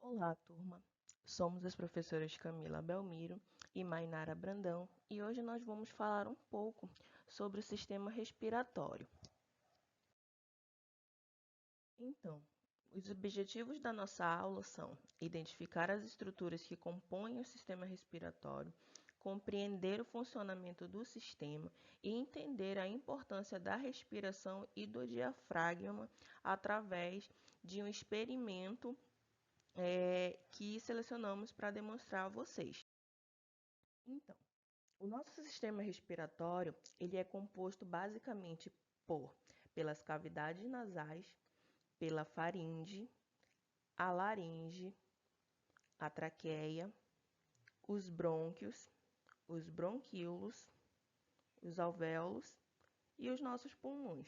Olá, turma! Somos as professoras Camila Belmiro e Mainara Brandão e hoje nós vamos falar um pouco sobre o sistema respiratório. Então, os objetivos da nossa aula são identificar as estruturas que compõem o sistema respiratório, compreender o funcionamento do sistema e entender a importância da respiração e do diafragma através de um experimento que selecionamos para demonstrar a vocês. Então, o nosso sistema respiratório ele é composto basicamente pelas cavidades nasais, pela faringe, a laringe, a traqueia, os brônquios, os bronquíolos, os alvéolos e os nossos pulmões.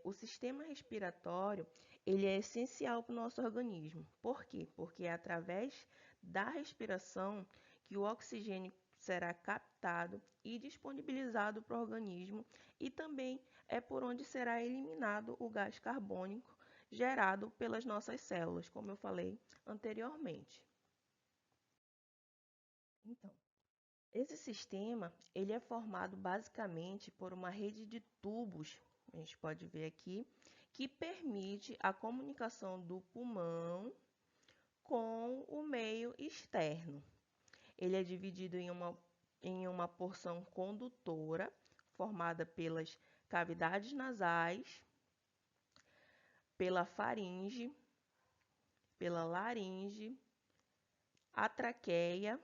O sistema respiratório ele é essencial para o nosso organismo. Por quê? Porque é através da respiração que o oxigênio será captado e disponibilizado para o organismo e também é por onde será eliminado o gás carbônico gerado pelas nossas células, como eu falei anteriormente. Então, esse sistema ele é formado basicamente por uma rede de tubos, a gente pode ver aqui, que permite a comunicação do pulmão com o meio externo. Ele é dividido em uma porção condutora, formada pelas cavidades nasais, pela faringe, pela laringe, a traqueia,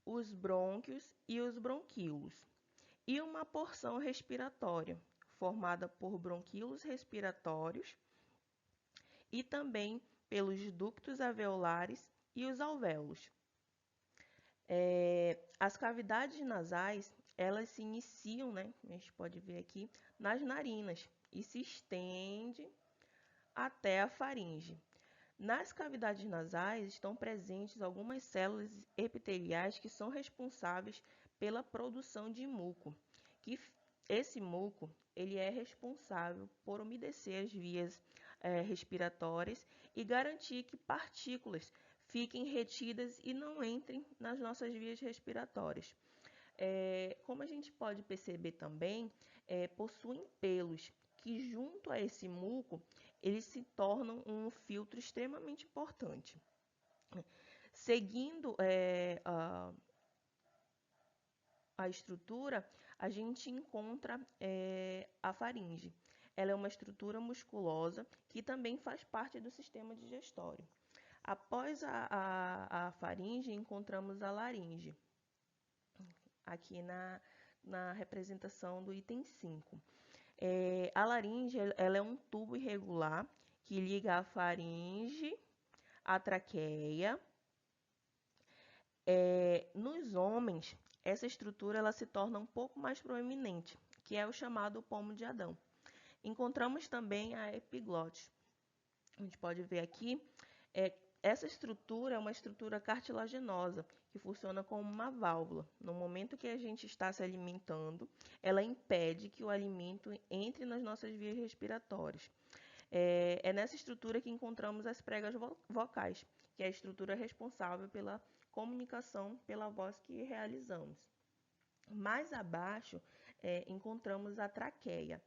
os brônquios e os bronquíolos, e uma porção respiratória, formada por bronquíolos respiratórios e também pelos ductos alveolares e os alvéolos. As cavidades nasais, elas se iniciam, né, a gente pode ver aqui, nas narinas e se estende até a faringe. Nas cavidades nasais estão presentes algumas células epiteliais que são responsáveis pela produção de muco, que esse muco ele é responsável por umedecer as vias respiratórias e garantir que partículas fiquem retidas e não entrem nas nossas vias respiratórias. Como a gente pode perceber também, possuem pelos que junto a esse muco eles se tornam um filtro extremamente importante. Seguindo a estrutura, a gente encontra a faringe. Ela é uma estrutura musculosa que também faz parte do sistema digestório. Após a faringe, encontramos a laringe, aqui na representação do item 5. A laringe ela é um tubo irregular que liga a faringe à traqueia. Nos homens, essa estrutura ela se torna um pouco mais proeminente, que é o chamado pomo de Adão. Encontramos também a epiglote. A gente pode ver aqui, essa estrutura é uma estrutura cartilaginosa, que funciona como uma válvula. No momento que a gente está se alimentando, ela impede que o alimento entre nas nossas vias respiratórias. É nessa estrutura que encontramos as pregas vocais, que é a estrutura responsável pela comunicação pela voz que realizamos. Mais abaixo, encontramos a traqueia.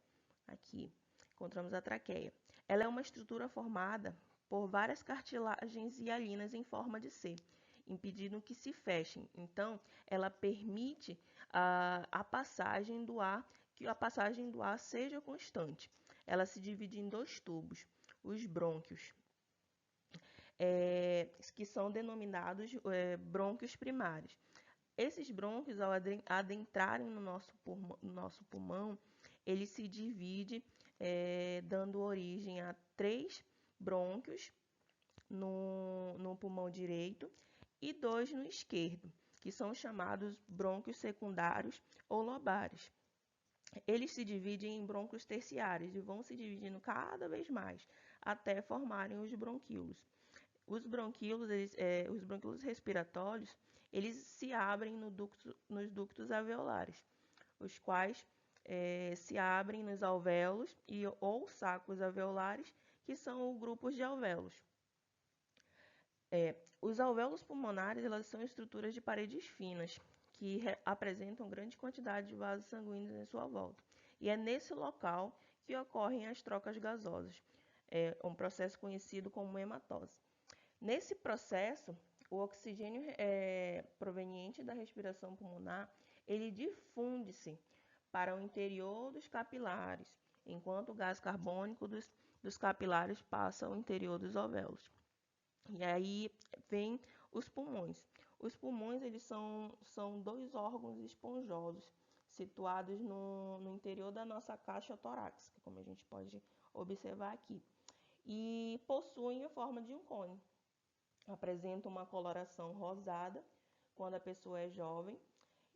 Aqui, encontramos a traqueia. Ela é uma estrutura formada por várias cartilagens hialinas em forma de C, impedindo que se fechem. Então, ela permite a passagem do ar, que a passagem do ar seja constante. Ela se divide em dois tubos, os brônquios, que são denominados brônquios primários. Esses brônquios, ao adentrarem no nosso pulmão, ele se divide, dando origem a 3 brônquios no pulmão direito e 2 no esquerdo, que são chamados brônquios secundários ou lobares. Eles se dividem em brônquios terciários e vão se dividindo cada vez mais, até formarem os bronquíolos. Os bronquíolos respiratórios, eles se abrem nos ductos alveolares, os quais se abrem nos alvéolos ou sacos alveolares, que são grupos de alvéolos. Os alvéolos pulmonares, elas são estruturas de paredes finas que apresentam grande quantidade de vasos sanguíneos em sua volta. E é nesse local que ocorrem as trocas gasosas, um processo conhecido como hematose. Nesse processo, o oxigênio proveniente da respiração pulmonar, ele difunde-se para o interior dos capilares, enquanto o gás carbônico dos capilares passa ao interior dos alvéolos. E aí vem os pulmões. Os pulmões, eles são dois órgãos esponjosos situados no interior da nossa caixa torácica, como a gente pode observar aqui, e possuem a forma de um cone. Apresentam uma coloração rosada quando a pessoa é jovem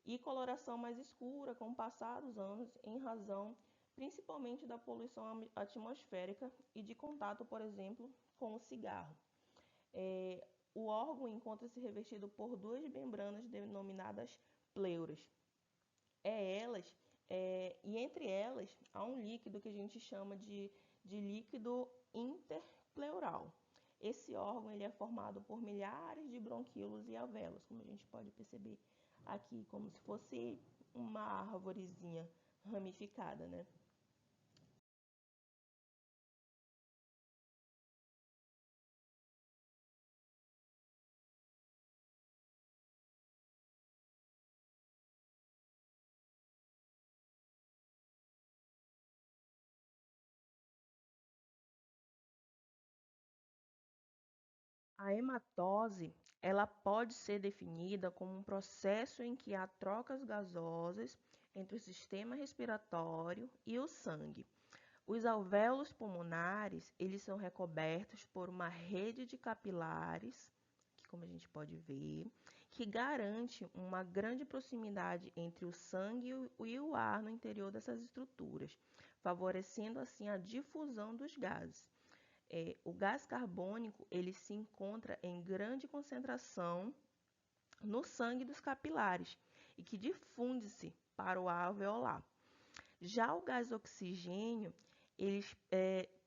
e coloração mais escura com o passar dos anos em razão principalmente da poluição atmosférica e de contato, por exemplo, com o cigarro. O órgão encontra-se revestido por duas membranas denominadas pleuras. E entre elas há um líquido que a gente chama de líquido interpleural. Esse órgão ele é formado por milhares de bronquíolos e alvéolos, como a gente pode perceber aqui, como se fosse uma árvorezinha ramificada, né? A hematose, ela pode ser definida como um processo em que há trocas gasosas entre o sistema respiratório e o sangue. Os alvéolos pulmonares, eles são recobertos por uma rede de capilares, que como a gente pode ver, que garante uma grande proximidade entre o sangue e o ar no interior dessas estruturas, favorecendo assim a difusão dos gases. O gás carbônico ele se encontra em grande concentração no sangue dos capilares e que difunde-se para o ar alveolar. Já o gás oxigênio, ele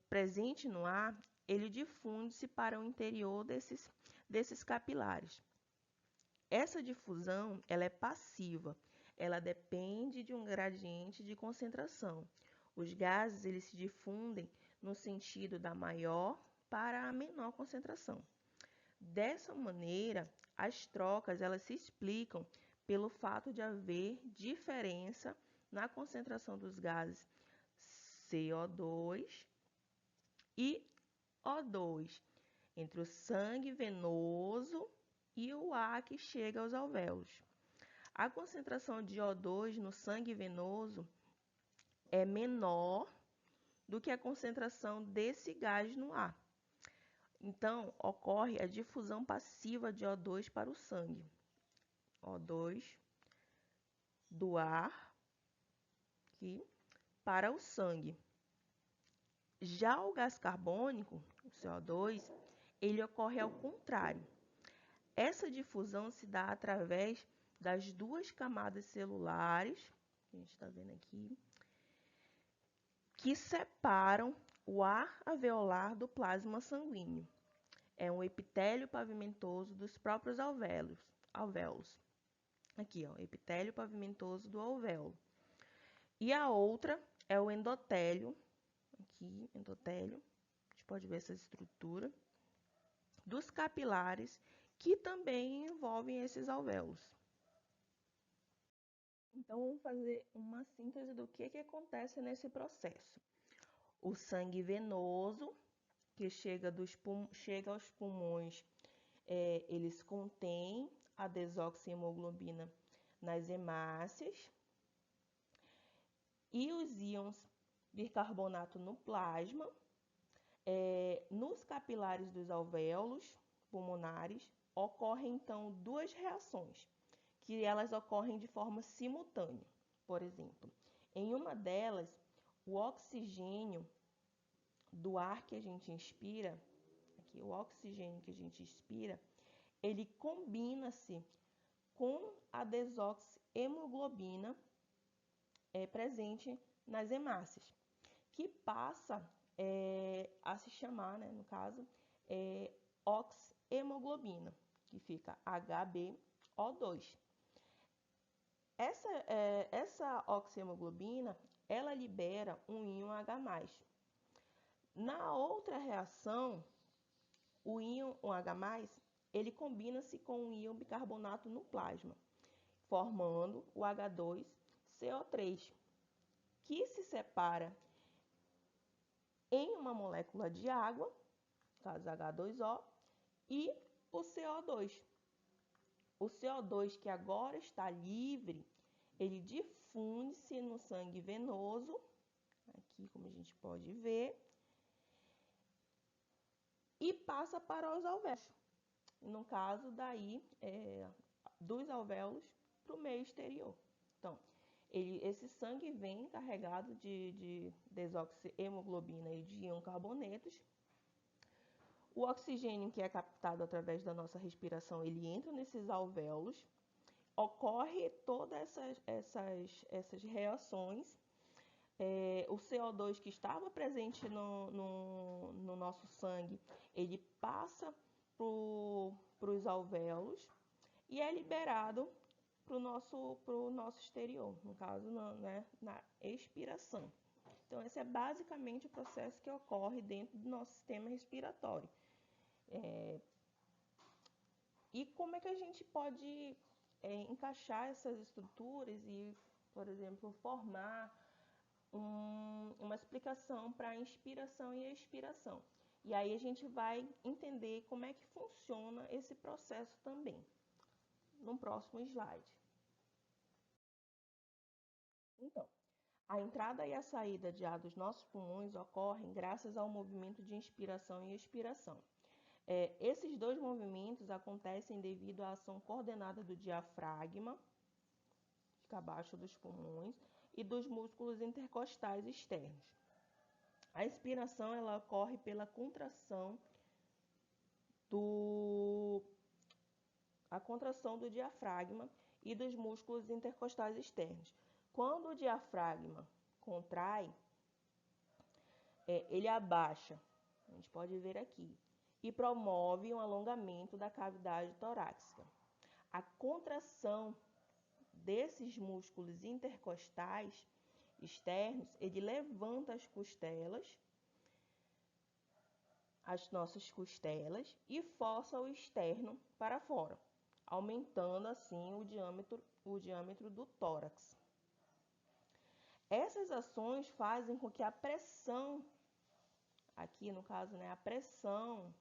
presente no ar, ele difunde-se para o interior desses capilares. Essa difusão ela é passiva, ela depende de um gradiente de concentração. Os gases eles se difundem no sentido da maior para a menor concentração. Dessa maneira, as trocas elas se explicam pelo fato de haver diferença na concentração dos gases CO2 e O2 entre o sangue venoso e o ar que chega aos alvéolos. A concentração de O2 no sangue venoso é menor do que a concentração desse gás no ar. Então, ocorre a difusão passiva de O2 para o sangue. O2 do ar aqui, para o sangue. Já o gás carbônico, o CO2, ele ocorre ao contrário. Essa difusão se dá através das duas camadas celulares, que a gente está vendo aqui, que separam o ar alveolar do plasma sanguíneo. É um epitélio pavimentoso dos próprios alvéolos. Aqui, ó, epitélio pavimentoso do alvéolo. E a outra é o endotélio, aqui, endotélio, a gente pode ver essa estrutura, dos capilares, que também envolvem esses alvéolos. Então, vamos fazer uma síntese do que acontece nesse processo. O sangue venoso, que chega aos pulmões, eles contêm a desoxihemoglobina nas hemácias e os íons bicarbonato no plasma. Nos capilares dos alvéolos pulmonares, ocorrem então duas reações, que elas ocorrem de forma simultânea. Por exemplo, em uma delas, o oxigênio do ar que a gente inspira, aqui, o oxigênio que a gente inspira, ele combina-se com a desoxihemoglobina presente nas hemácias, que passa a se chamar, né, no caso, oxihemoglobina, que fica HbO2. Essa oxihemoglobina, ela libera um íon H+. Na outra reação, o íon H+, ele combina-se com um íon bicarbonato no plasma, formando o H2CO3, que se separa em uma molécula de água, no caso H2O, e o CO2. O CO2, que agora está livre, ele difunde-se no sangue venoso, aqui como a gente pode ver, e passa para os alvéolos. No caso, daí, dos alvéolos para o meio exterior. Então, esse sangue vem carregado de desoxihemoglobina e de íon carbonetos. O oxigênio que é captado através da nossa respiração, ele entra nesses alvéolos, ocorre todas essas reações. O CO2 que estava presente no nosso sangue, ele passa para os alvéolos e é liberado para o nosso exterior, no caso, na expiração. Então, esse é basicamente o processo que ocorre dentro do nosso sistema respiratório. E como é que a gente pode encaixar essas estruturas e, por exemplo, formar uma explicação para a inspiração e a expiração. E aí a gente vai entender como é que funciona esse processo também, no próximo slide. Então, a entrada e a saída de ar dos nossos pulmões ocorrem graças ao movimento de inspiração e expiração. Esses dois movimentos acontecem devido à ação coordenada do diafragma, que fica abaixo dos pulmões, e dos músculos intercostais externos. A inspiração, ela ocorre pela contração do diafragma e dos músculos intercostais externos. Quando o diafragma contrai, ele abaixa, a gente pode ver aqui, e promove um alongamento da cavidade torácica. A contração desses músculos intercostais externos, ele levanta as costelas, as nossas costelas, e força o externo para fora, aumentando assim o diâmetro do tórax. Essas ações fazem com que a pressão, aqui no caso, a pressão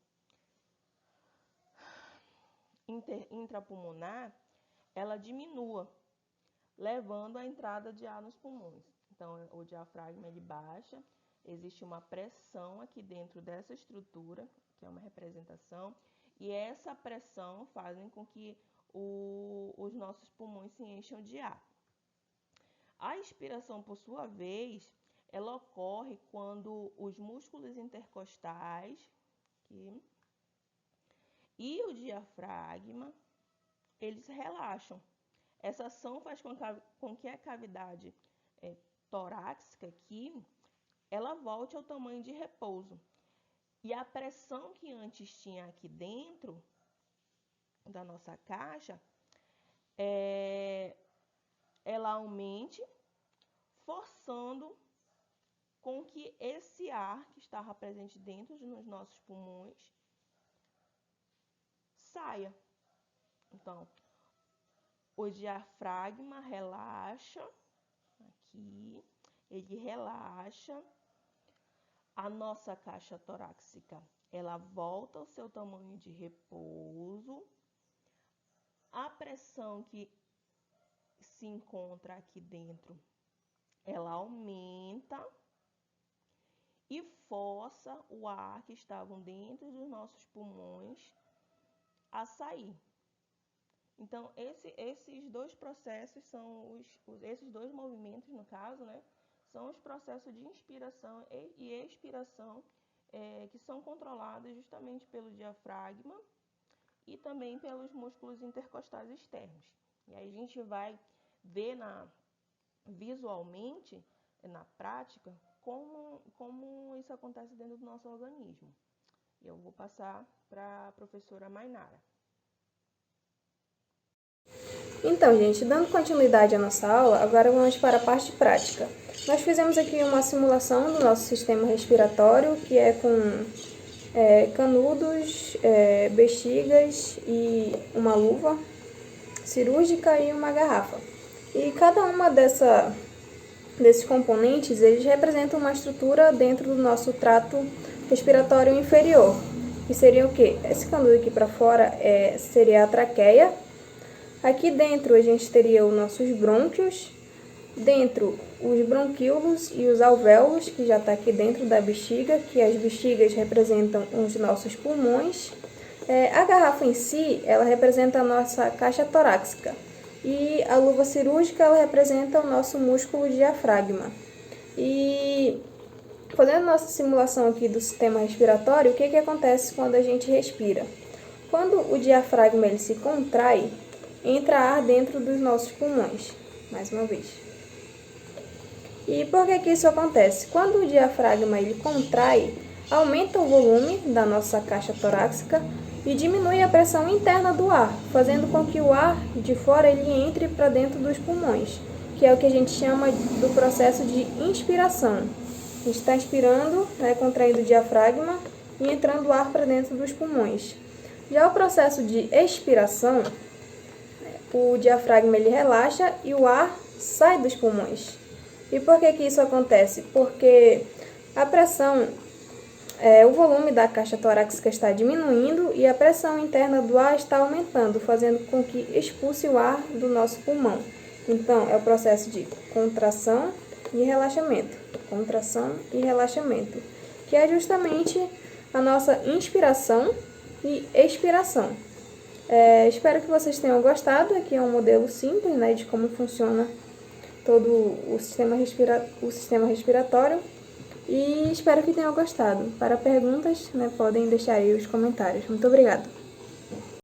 intrapulmonar, ela diminua, levando à entrada de ar nos pulmões. Então, o diafragma ele baixa, existe uma pressão aqui dentro dessa estrutura, que é uma representação, e essa pressão faz com que os nossos pulmões se encham de ar. A expiração, por sua vez, ela ocorre quando os músculos intercostais aqui, e o diafragma, eles relaxam. Essa ação faz com que a cavidade torácica aqui, ela volte ao tamanho de repouso. E a pressão que antes tinha aqui dentro da nossa caixa, ela aumente, forçando com que esse ar que estava presente dentro dos nossos pulmões saia. Então, o diafragma relaxa, aqui, ele relaxa, a nossa caixa torácica, ela volta ao seu tamanho de repouso, a pressão que se encontra aqui dentro, ela aumenta e força o ar que estava dentro dos nossos pulmões a sair. Então, esses dois processos esses dois movimentos, no caso, são os processos de inspiração e expiração que são controlados justamente pelo diafragma e também pelos músculos intercostais externos. E aí a gente vai ver visualmente, na prática, como isso acontece dentro do nosso organismo. Eu vou passar para a professora Mainara. Então, gente, dando continuidade à nossa aula, agora vamos para a parte prática. Nós fizemos aqui uma simulação do nosso sistema respiratório, que é com canudos, bexigas e uma luva cirúrgica e uma garrafa. E cada uma desses componentes, eles representam uma estrutura dentro do nosso trato respiratório inferior, que seria o quê? Esse canudo aqui para fora seria a traqueia. Aqui dentro a gente teria os nossos brônquios, dentro os bronquíolos e os alvéolos, que já está aqui dentro da bexiga, que as bexigas representam os nossos pulmões. A garrafa em si, ela representa a nossa caixa torácica. E a luva cirúrgica, ela representa o nosso músculo diafragma. E fazendo nossa simulação aqui do sistema respiratório, o que acontece quando a gente respira? Quando o diafragma ele se contrai, entra ar dentro dos nossos pulmões, mais uma vez. E por que isso acontece? Quando o diafragma ele contrai, aumenta o volume da nossa caixa torácica e diminui a pressão interna do ar, fazendo com que o ar de fora ele entre para dentro dos pulmões, que é o que a gente chama do processo de inspiração. A gente está inspirando, contraindo o diafragma e entrando ar para dentro dos pulmões. Já o processo de expiração, o diafragma ele relaxa e o ar sai dos pulmões. E por que isso acontece? Porque a pressão, o volume da caixa torácica está diminuindo e a pressão interna do ar está aumentando, fazendo com que expulse o ar do nosso pulmão. Então, é o processo de contração e relaxamento. Contração e relaxamento, que é justamente a nossa inspiração e expiração. Espero que vocês tenham gostado. Aqui é um modelo simples, de como funciona todo o sistema respiratório. E espero que tenham gostado. Para perguntas, podem deixar aí os comentários. Muito obrigada.